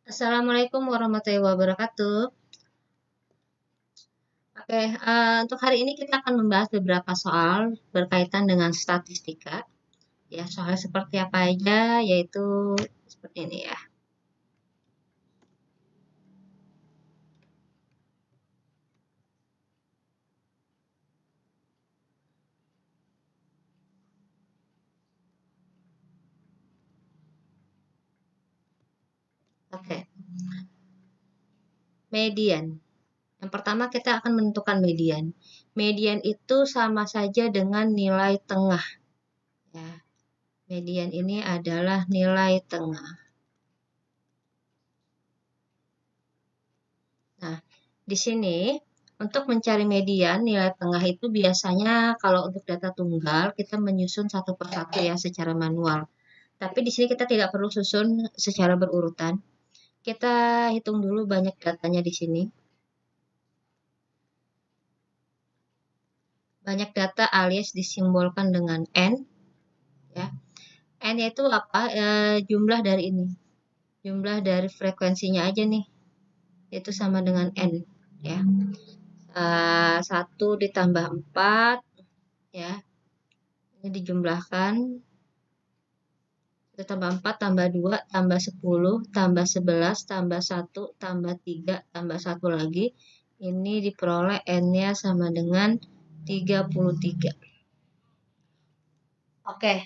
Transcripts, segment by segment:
Assalamualaikum warahmatullahi wabarakatuh. Oke, untuk hari ini kita akan membahas beberapa soal berkaitan dengan statistika. Ya, soal seperti apa aja, yaitu seperti ini ya. Oke, median. Yang pertama kita akan menentukan median. Median itu sama saja dengan nilai tengah. Ya, median ini adalah nilai tengah. Nah, di sini untuk mencari median nilai tengah itu biasanya kalau untuk data tunggal kita menyusun satu persatu ya secara manual. Tapi di sini kita tidak perlu susun secara berurutan. Kita hitung dulu banyak datanya di sini. Banyak data alias disimbolkan dengan N. Ya. N itu apa? Jumlah dari ini. Jumlah dari frekuensinya aja nih. Itu sama dengan N. Ya. 1 ditambah 4. Ya. Ini dijumlahkan. 1 tambah 4 tambah 2 tambah 10 tambah 11 tambah 1 tambah 3 tambah 1 lagi. Ini diperoleh N-nya sama dengan 33. Oke.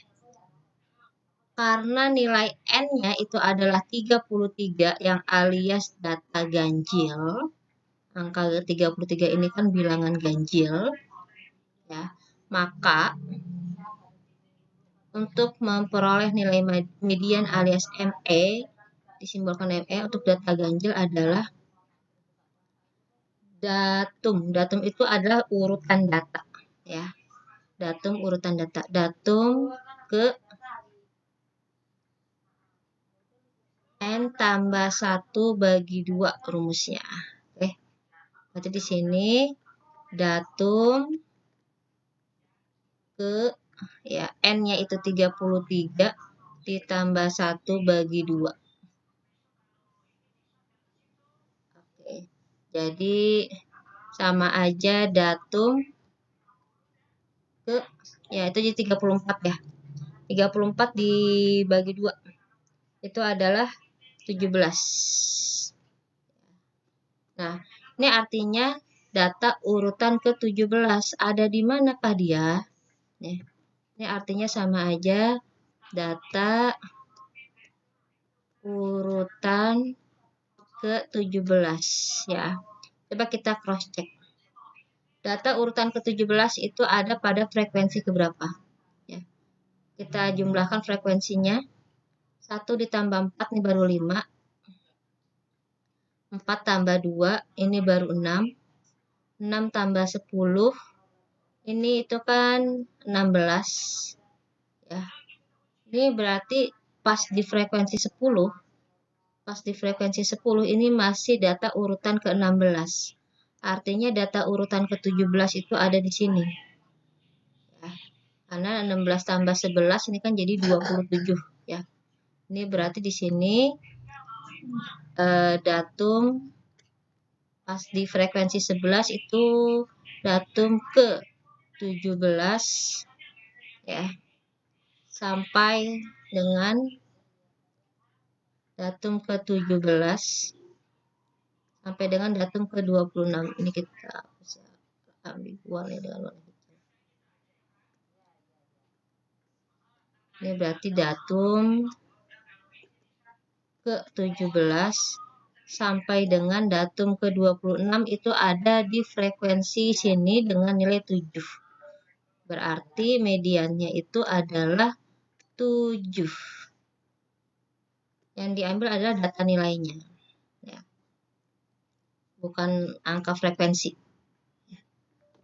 Karena nilai N-nya itu adalah 33 yang alias data ganjil. Angka 33 ini kan bilangan ganjil. Ya. Maka untuk memperoleh nilai median alias ME, disimbolkan ME untuk data ganjil adalah datum. Datum itu adalah urutan data, ya. Datum urutan data. Datum ke N tambah 1 bagi 2 rumusnya. Oke. Berarti di sini datum ke ya N-nya itu 33 ditambah 1 bagi 2. Oke. Jadi sama aja datum ke ya itu jadi 34 ya. 34 dibagi 2 itu adalah 17. Nah, ini artinya data urutan ke-17 ada di manakah dia? Ini artinya sama aja data urutan ke-17 ya. Coba kita cross check. Data urutan ke-17 itu ada pada frekuensi keberapa? Ya. Kita jumlahkan frekuensinya. 1 ditambah 4 ini baru 5. 4 tambah 2 ini baru 6. 6 tambah 10 ini itu kan 16. Ya. Ini berarti pas di frekuensi 10. Pas di frekuensi 10 ini masih data urutan ke-16. Artinya data urutan ke-17 itu ada di sini. Ya. Karena 16 tambah 11 ini kan jadi 27 ya. Ini berarti di sini datum pas di frekuensi 11 itu datum ke-17 ya. Sampai dengan datum ke-17 sampai dengan datum ke-26. Ini kita bisa ambil buahnya dengan warna hitam. Ini berarti datum ke-17 sampai dengan datum ke-26 itu ada di frekuensi sini dengan nilai 7. Berarti mediannya itu adalah 7. Yang diambil adalah data nilainya. Ya. Bukan angka frekuensi.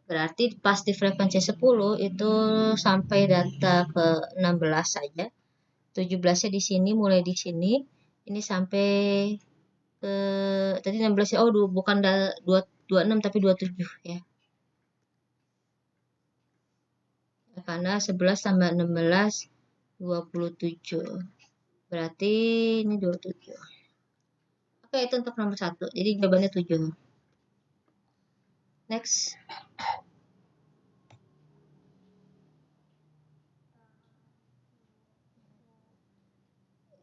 Berarti pas di frekuensi 10 itu sampai data ke-16 saja. 17-nya di sini, mulai di sini. Ini sampai ke tadi 16 ya. Oh, bukan 26 tapi 27 ya. karena 11 tambah 16 27. Berarti ini 27. Oke, itu untuk nomor 1. Jadi jawabannya 7. Next.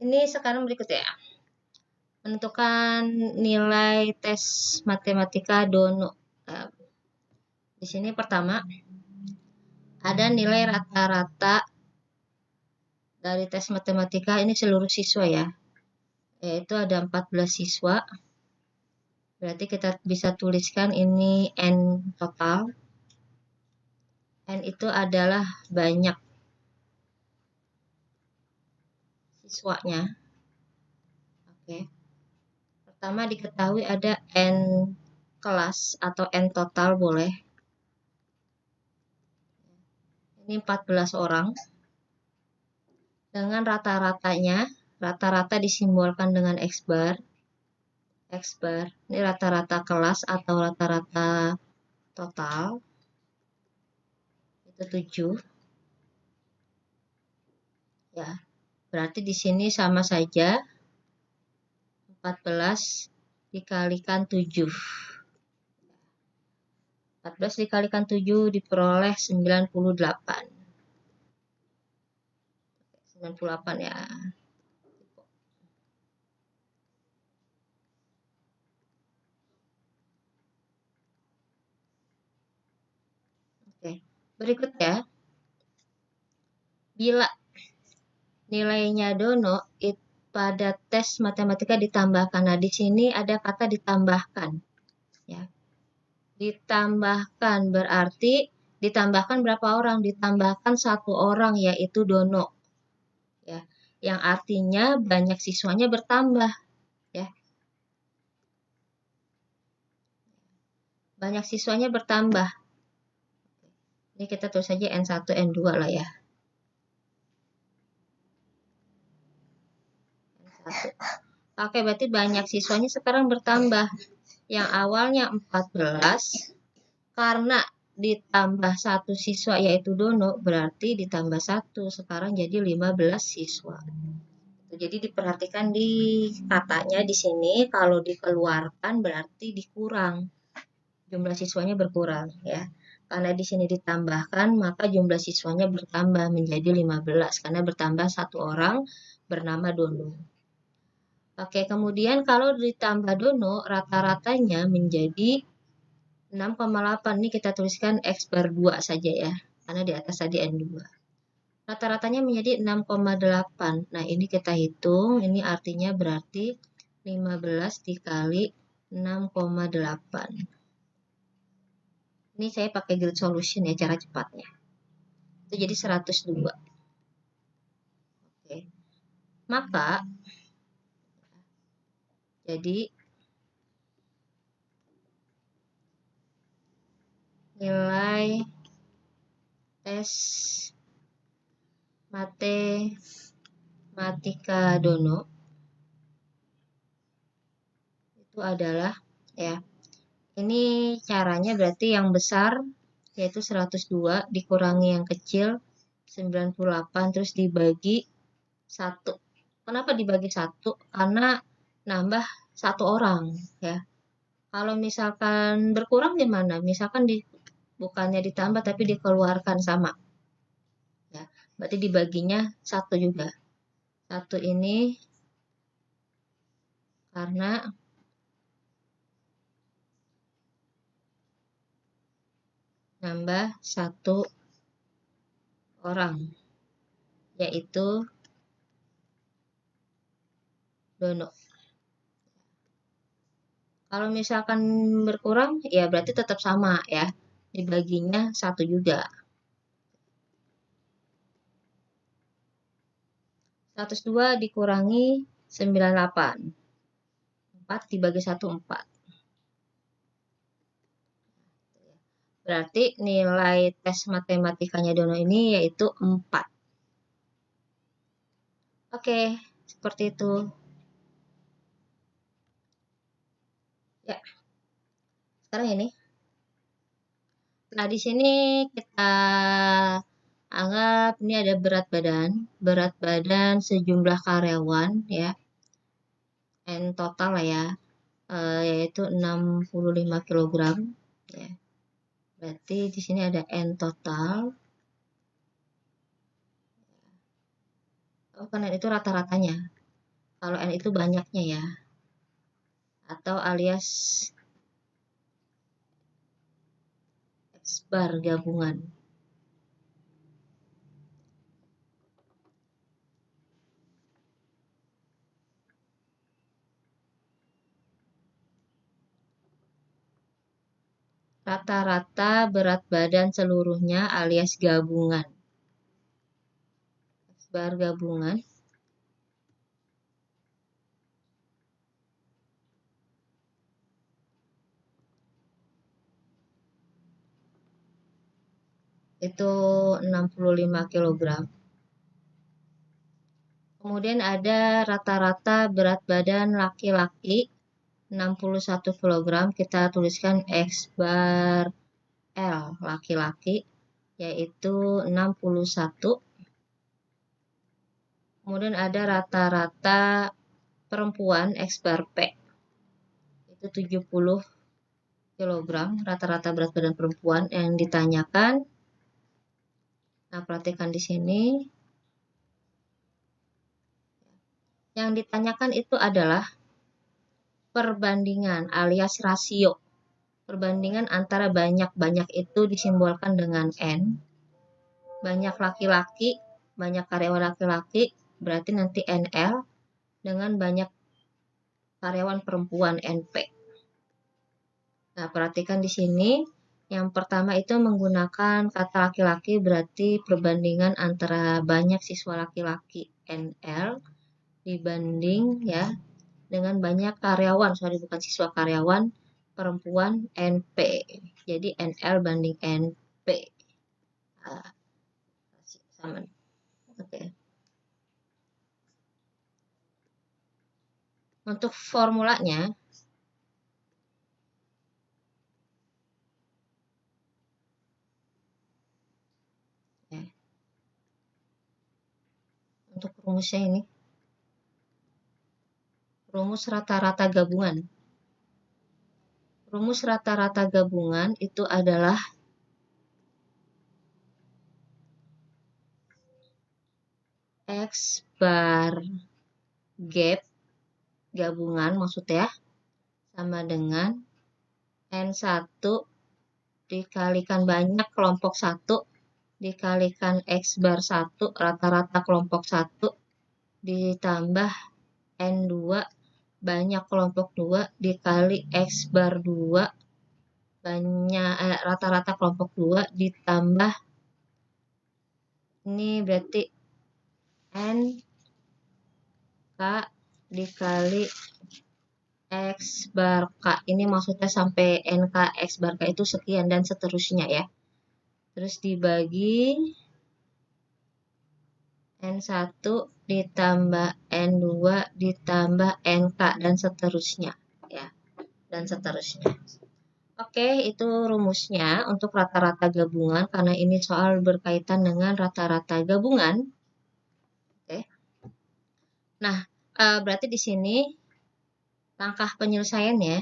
Ini sekarang berikutnya. Menentukan nilai tes matematika Dono. Di sini pertama ada nilai rata-rata dari tes matematika ini seluruh siswa ya. Yaitu ada 14 siswa. Berarti kita bisa tuliskan ini N total. N itu adalah banyak siswanya. Oke. Pertama diketahui ada N kelas atau N total boleh. Ini 14 orang. Dengan rata-ratanya, rata-rata disimbolkan dengan X bar. X bar, ini rata-rata kelas atau rata-rata total. Itu 7. Ya. Berarti di sini sama saja 14 dikalikan 7. 14 dikalikan 7 diperoleh 98. 98 ya. Oke. Berikutnya, bila nilainya Dono pada tes matematika ditambahkan. Nah, di sini ada kata ditambahkan. Ya. Ditambahkan berarti ditambahkan berapa orang? Ditambahkan 1 orang yaitu Dono. Ya. Yang artinya banyak siswanya bertambah, ya. Banyak siswanya bertambah. Ini kita tulis saja N1, N2 lah ya. N1. Oke, berarti banyak siswanya sekarang bertambah. Yang awalnya 14 karena ditambah 1 siswa yaitu Dono, berarti ditambah 1 sekarang jadi 15 siswa. Jadi diperhatikan di katanya di sini kalau dikeluarkan berarti dikurang. Jumlah siswanya berkurang ya. Karena di sini ditambahkan maka jumlah siswanya bertambah menjadi 15 karena bertambah 1 orang bernama Dono. Oke, kemudian kalau ditambah Dono rata-ratanya menjadi 6,8. Ini kita tuliskan X bar 2 saja ya. Karena di atas tadi N2. Rata-ratanya menjadi 6,8. Nah, ini kita hitung. Ini artinya berarti 15 dikali 6,8. Ini saya pakai grid solution ya, cara cepatnya. Itu jadi 102. Oke. Maka, jadi nilai tes matematika Dono itu adalah ya. Ini caranya berarti yang besar yaitu 102 dikurangi yang kecil 98 terus dibagi 1. Kenapa dibagi 1? Karena nambah 1 orang ya. Kalau misalkan berkurang gimana? Misalkan bukannya ditambah tapi dikeluarkan sama. Ya, berarti dibaginya 1 juga. 1 ini karena nambah 1 orang yaitu Dono. Kalau misalkan berkurang ya berarti tetap sama ya. Dibaginya 1 juga. 102 dikurangi 98. 4 dibagi 1, 4. Berarti nilai tes matematikanya Dono ini yaitu 4. Oke, seperti itu. Ya. Sekarang ini. Nah, di sini kita Anggap ini ada berat badan sejumlah karyawan ya, N total lah ya, yaitu 65 kg ya. Berarti di sini ada N total. Oh, karena itu rata-ratanya. Kalau N itu banyaknya ya. Atau alias X bar gabungan. Rata-rata berat badan seluruhnya alias gabungan. X bar gabungan. Itu 65 kg. Kemudian ada rata-rata berat badan laki-laki 61 kg. Kita tuliskan X bar L laki-laki yaitu 61. Kemudian ada rata-rata perempuan X bar P itu 70 kg, rata-rata berat badan perempuan yang ditanyakan. Nah, perhatikan di sini. Yang ditanyakan itu adalah perbandingan alias rasio. Perbandingan antara banyak itu disimbolkan dengan N. Banyak laki-laki, banyak karyawan laki-laki, berarti nanti NL, dengan banyak karyawan perempuan NP. Nah, perhatikan di sini. Yang pertama itu menggunakan kata laki-laki, berarti perbandingan antara banyak siswa laki-laki NL dibanding ya dengan banyak karyawan, bukan siswa, karyawan perempuan NP. Jadi NL banding NP. Nah, sama. Oke. Untuk formulanya, ya, untuk rumusnya ini, rumus rata-rata gabungan. Rumus rata-rata gabungan itu adalah X bar gap gabungan maksudnya sama dengan N1 dikalikan banyak kelompok 1 dikalikan X bar 1 rata-rata kelompok 1 ditambah N2 banyak kelompok 2 dikali X bar 2 banyak rata-rata kelompok 2 ditambah ini berarti N K dikali X bar K. Ini maksudnya sampai NK X bar K itu sekian dan seterusnya ya. Terus dibagi N1 ditambah N2 ditambah NK dan seterusnya ya. Dan seterusnya. Oke, itu rumusnya untuk rata-rata gabungan karena ini soal berkaitan dengan rata-rata gabungan. Oke. Nah, berarti di sini langkah penyelesaiannya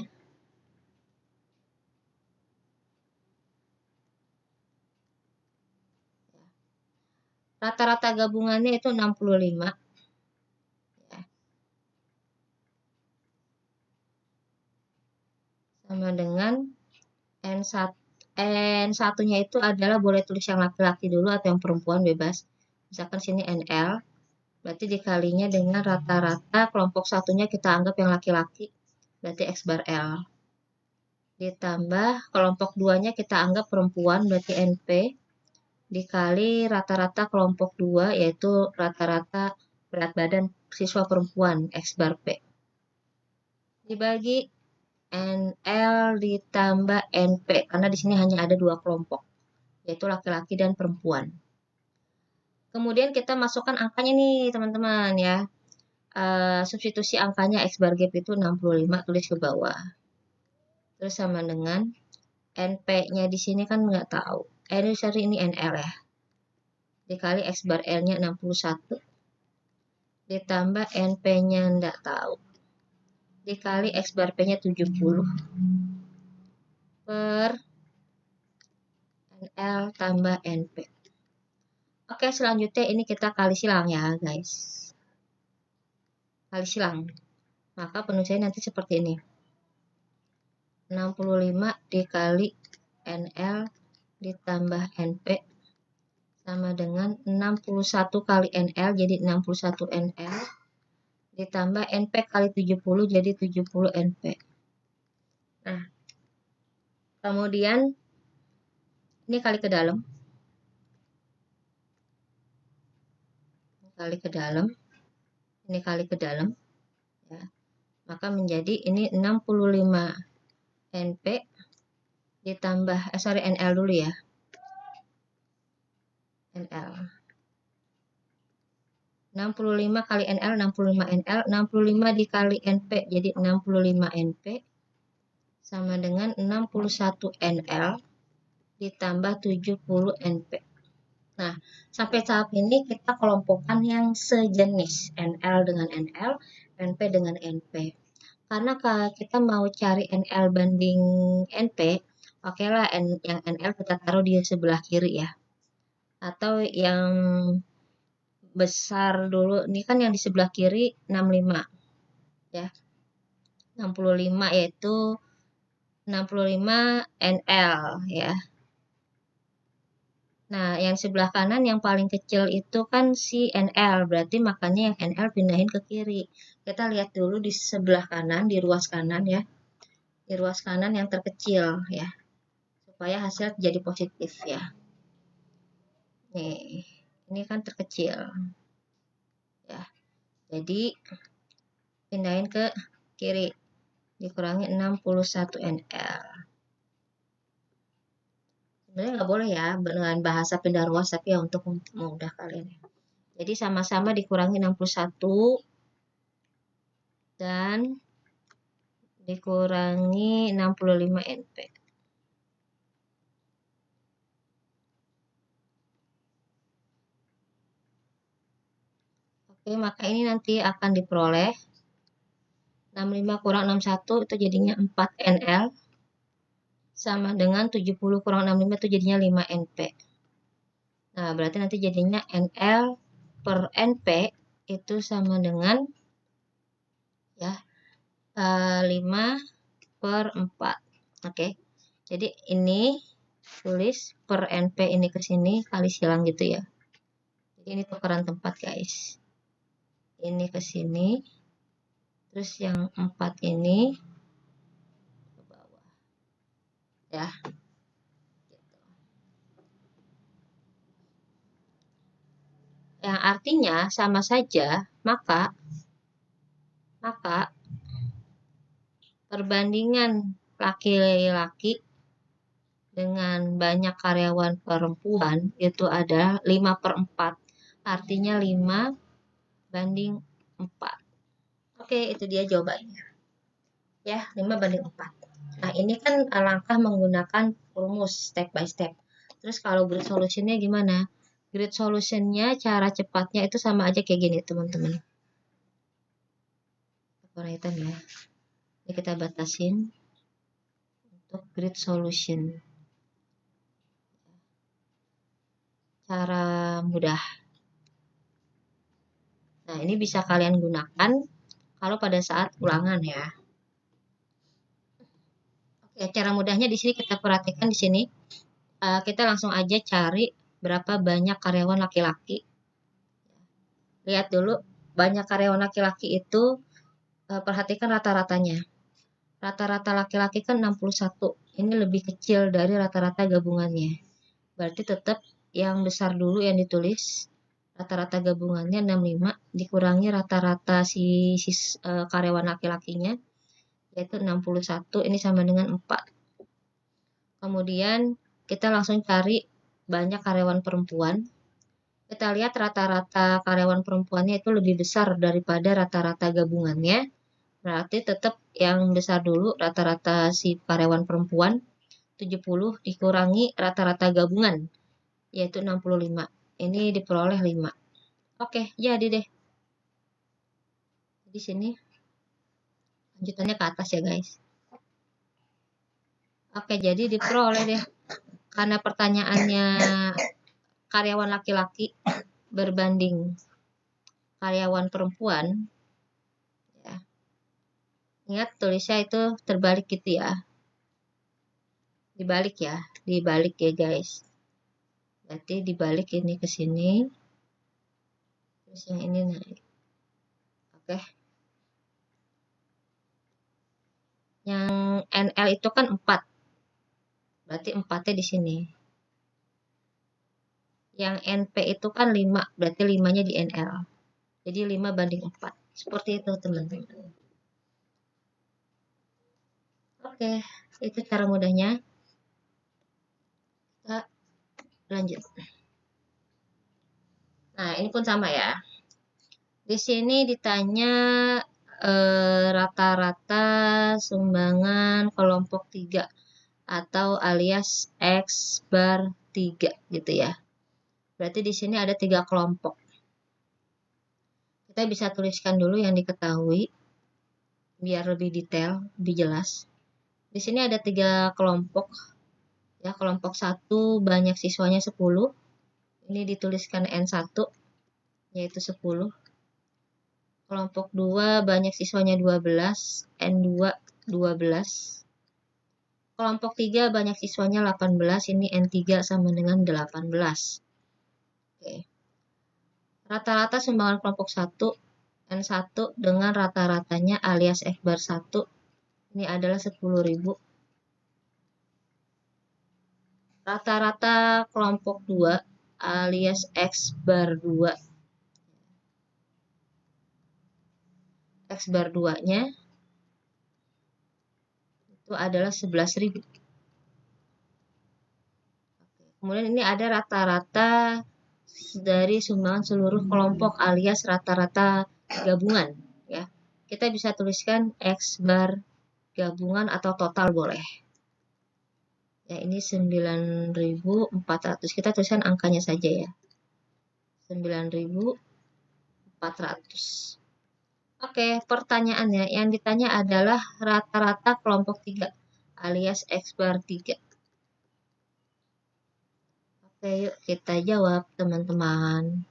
rata-rata gabungannya itu 65 ya. Sama dengan N1-nya itu adalah boleh tulis yang laki-laki dulu atau yang perempuan bebas. Misalkan sini NL, berarti dikalinya dengan rata-rata kelompok satunya kita anggap yang laki-laki, berarti X bar L. Ditambah kelompok 2-nya kita anggap perempuan, berarti NP. Dikali rata-rata kelompok 2, yaitu rata-rata berat badan siswa perempuan, X bar P. Dibagi NL ditambah NP, karena di sini hanya ada 2 kelompok, yaitu laki-laki dan perempuan. Kemudian kita masukkan angkanya nih teman-teman ya. Substitusi angkanya X bar gap itu 65, tulis ke bawah. Terus sama dengan NP-nya di sini kan nggak tahu. Ini NL ya. dikali X bar L-nya 61 ditambah NP-nya enggak tahu dikali X bar P-nya 70 per NL tambah NP. Oke, selanjutnya ini kita kali silang ya guys. Kali silang. Maka penulisannya nanti seperti ini. 65 dikali NL ditambah NP sama dengan 61 kali NL jadi 61 NL ditambah NP kali 70 jadi 70 NP. Nah, kemudian ini kali ke dalam. Kali ke dalam. Ini kali ke dalam. Ya. Maka menjadi ini 65 NP ditambah NL dulu ya. NL. 65 kali NL 65 NL 65 dikali NP jadi 65 NP sama dengan 61 NL ditambah 70 NP. Nah, sampai tahap ini kita kelompokkan yang sejenis NL dengan NL, NP dengan NP. Karena kalau kita mau cari NL banding NP, oke lah yang NL kita taruh di sebelah kiri ya. Atau yang besar dulu, ini kan yang di sebelah kiri 65 ya. 65 yaitu 65 NL ya. Nah, yang sebelah kanan yang paling kecil itu kan si NL, berarti makanya yang NL pindahin ke kiri. Kita lihat dulu di sebelah kanan, di ruas kanan ya. Di ruas kanan yang terkecil ya. Supaya hasil jadi positif ya. Nih, ini kan terkecil. Ya. Jadi pindahin ke kiri. Dikurangi 61 NL. Sebenarnya nggak boleh ya dengan bahasa pindah ruas, tapi ya untuk mudah kalian. Jadi sama-sama dikurangi 61 dan dikurangi 65 NP. Oke, maka ini nanti akan diperoleh 65 kurang 61 itu jadinya 4 NL sama dengan 70 kurang 65 itu jadinya 5 NP. Nah, berarti nanti jadinya NL per NP itu sama dengan ya 5 per 4. Oke. Jadi ini tulis per NP ini ke sini kali silang gitu ya. Jadi ini tukeran tempat guys. Ini ke sini. Terus yang 4 ini ke bawah. Ya. Yang artinya sama saja, maka perbandingan laki-laki dengan banyak karyawan perempuan itu ada 5 per 4. Artinya 5 banding 4. Oke, itu dia jawabannya. Ya, 5 banding 4. Nah, ini kan langkah menggunakan rumus step by step. Terus kalau grid solutionnya gimana? Grid solutionnya cara cepatnya itu sama aja kayak gini, teman-teman. Warna hitam ya. Ini kita batasin untuk grid solution. Cara mudah. Nah, ini bisa kalian gunakan kalau pada saat ulangan ya. Oke, cara mudahnya di sini kita perhatikan di sini. Kita langsung aja cari berapa banyak karyawan laki-laki. Lihat dulu, banyak karyawan laki-laki itu perhatikan rata-ratanya. Rata-rata laki-laki kan 61. Ini lebih kecil dari rata-rata gabungannya. Berarti tetap yang besar dulu yang ditulis. Rata-rata gabungannya 65 dikurangi rata-rata si karyawan laki-lakinya yaitu 61, ini sama dengan 4. Kemudian kita langsung cari banyak karyawan perempuan. Kita lihat rata-rata karyawan perempuannya itu lebih besar daripada rata-rata gabungannya. Berarti tetap yang besar dulu rata-rata si karyawan perempuan 70 dikurangi rata-rata gabungan yaitu 65. ini diperoleh 5. Oke, jadi deh. Di sini lanjutannya ke atas ya guys. Oke, jadi diperoleh deh. Karena pertanyaannya karyawan laki-laki berbanding karyawan perempuan, ya. Ingat tulisnya itu terbalik gitu ya. Dibalik ya, dibalik ya guys. Berarti dibalik ini ke sini. Terus yang ini naik. Oke. Yang NL itu kan 4. Berarti 4-nya di sini. Yang NP itu kan 5, berarti 5-nya di NL. Jadi 5 banding 4. Seperti itu teman-teman. Oke, itu cara mudahnya. Kita lanjut. Nah, ini pun sama ya. Di sini ditanya rata-rata sumbangan kelompok 3 atau alias X bar 3 gitu ya. Berarti di sini ada 3 kelompok. Kita bisa tuliskan dulu yang diketahui biar lebih detail, lebih jelas. Di sini ada 3 kelompok. Ya, kelompok 1 banyak siswanya 10. Ini dituliskan N1 yaitu 10. Kelompok 2 banyak siswanya 12, N2 12. Kelompok 3 banyak siswanya 18, ini N3 sama dengan 18. Oke. Rata-rata sumbangan kelompok 1 N1 dengan rata-ratanya alias X bar 1 ini adalah 10.000. Rata-rata kelompok 2 alias X bar 2. X bar 2-nya itu adalah 11.000. Kemudian ini ada rata-rata dari sumbangan seluruh kelompok alias rata-rata gabungan ya. Kita bisa tuliskan X bar gabungan atau total boleh. Ya, ini 9.400. Kita tuliskan angkanya saja ya. 9.400. Oke, pertanyaannya yang ditanya adalah rata-rata kelompok 3 alias X bar 3. Oke, yuk kita jawab teman-teman.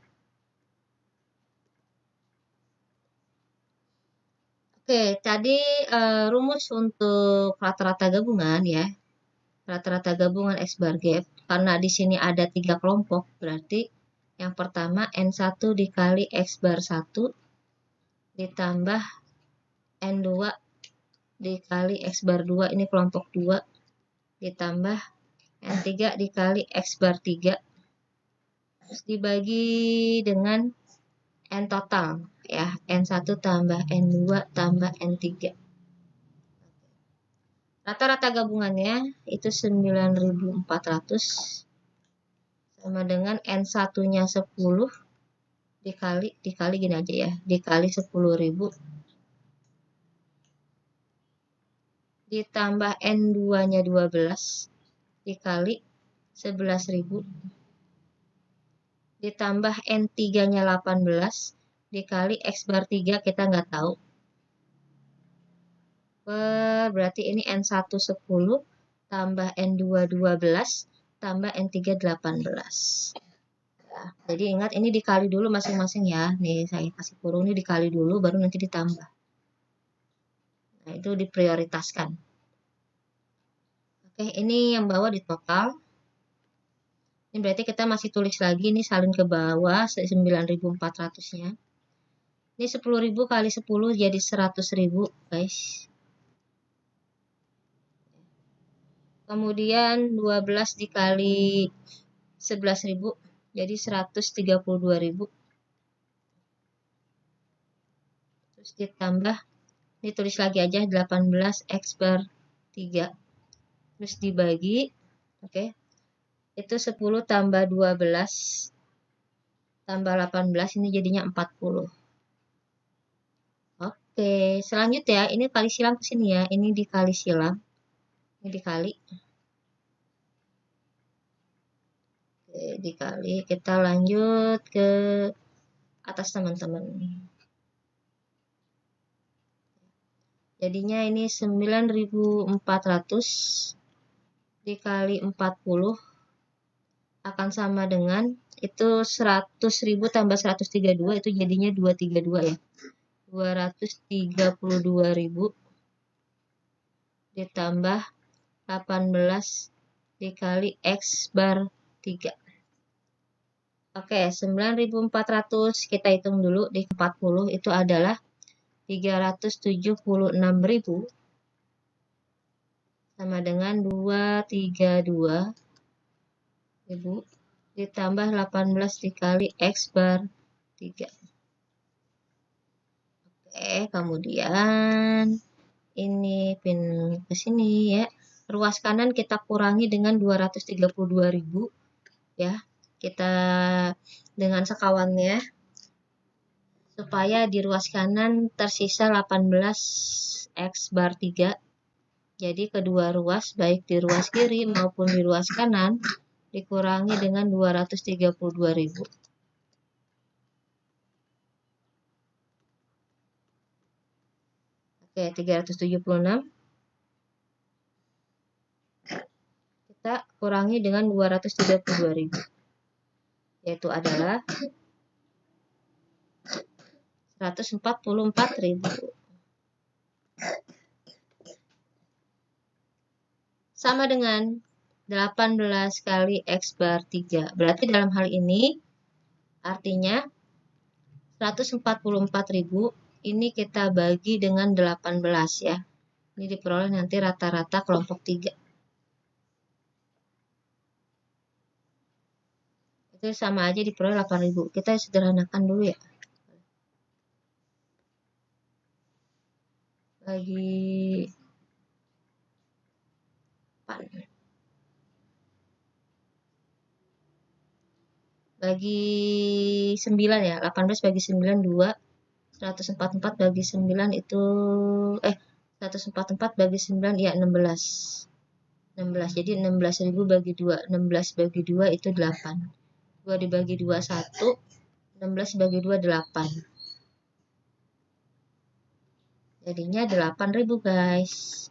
Oke, tadi rumus untuk rata-rata gabungan ya. Rata-rata gabungan X bar gap. Karena di sini ada 3 kelompok, berarti yang pertama N1 dikali X bar 1 ditambah N2 dikali X bar 2, ini kelompok 2, ditambah N3 dikali X bar 3, terus dibagi dengan N total ya, N1 tambah N2 tambah N3. Rata-rata gabungannya itu 9.400 sama dengan N1-nya 10 dikali gini aja ya, dikali 10.000 ditambah N2-nya 12 dikali 11.000 ditambah N3-nya 18 dikali X bar 3 kita nggak tahu. Berarti ini N1 10 tambah N2 12 tambah N3 18. Ya, jadi ingat ini dikali dulu masing-masing ya. Nih saya kasih kurung ini dikali dulu baru nanti ditambah. Nah, itu diprioritaskan. Oke, ini yang bawah di total. Ini berarti kita masih tulis lagi nih salin ke bawah 9.400-nya. Ini 10.000 kali 10 jadi 100.000, guys. Kemudian 12 dikali 11.000 jadi 132.000. Terus ditambah, ditulis lagi aja 18 X bar 3. Terus dibagi, oke. Itu 10 tambah 12 tambah 18 ini jadinya 40. Oke, selanjutnya ini kali silang ke sini ya. Ini dikali silang. Ini dikali. Oke, dikali, kita lanjut ke atas teman-teman. Jadinya ini 9.400 dikali 40 akan sama dengan itu 100.000 tambah 132 itu jadinya 232 ya. 232.000 ditambah 18 dikali X bar 3. Oke, 9.400 kita hitung dulu di 40 itu adalah 376.000 sama dengan 232.000 ditambah 18 dikali X bar 3. Oke, kemudian ini pin ke sini ya. Ruas kanan kita kurangi dengan 232.000 ya. Kita dengan sekawannya supaya di ruas kanan tersisa 18 X bar 3. Jadi kedua ruas baik di ruas kiri maupun di ruas kanan dikurangi dengan 232.000. Oke, 376. Kita kurangi dengan 232.000. Yaitu adalah 144.000. Sama dengan 18 kali X bar 3. Berarti dalam hal ini artinya 144.000 ini kita bagi dengan 18 ya. Ini diperoleh nanti rata-rata kelompok 3. Itu sama aja diperoleh 8.000. Kita sederhanakan dulu ya. Bagi 8. Bagi 9 ya. 18 bagi 9 2. 144 bagi 9 itu 144 bagi 9 ya 16. 16. Jadi 16.000 bagi 2. 16 bagi 2 itu 8. 2 dibagi 2 1. 16 bagi 2 8. Jadinya 8.000 guys.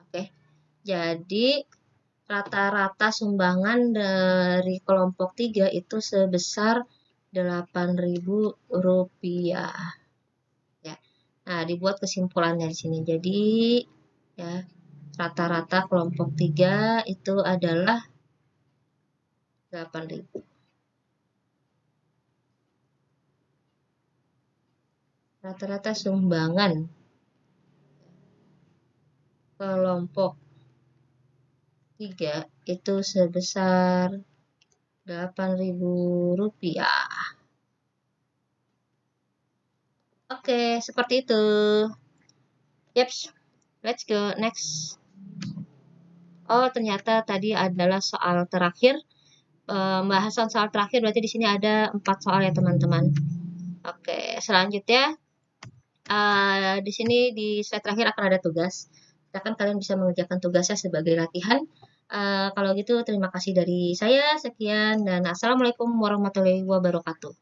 Oke. Jadi rata-rata sumbangan dari kelompok 3 itu sebesar 8.000 rupiah. Ya. Nah, dibuat kesimpulannya di sini. Jadi ya, rata-rata kelompok 3 itu adalah 8.000. Rata-rata sumbangan kelompok 3 itu sebesar 8.000 rupiah. Oke, seperti itu. Yaps, let's go next. Oh, ternyata tadi adalah soal terakhir. Pembahasan soal terakhir berarti di sini ada 4 soal ya teman-teman. Oke, selanjutnya di sini di slide terakhir akan ada tugas. Silakan kalian bisa mengerjakan tugasnya sebagai latihan. Kalau gitu terima kasih dari saya, sekian dan assalamualaikum warahmatullahi wabarakatuh.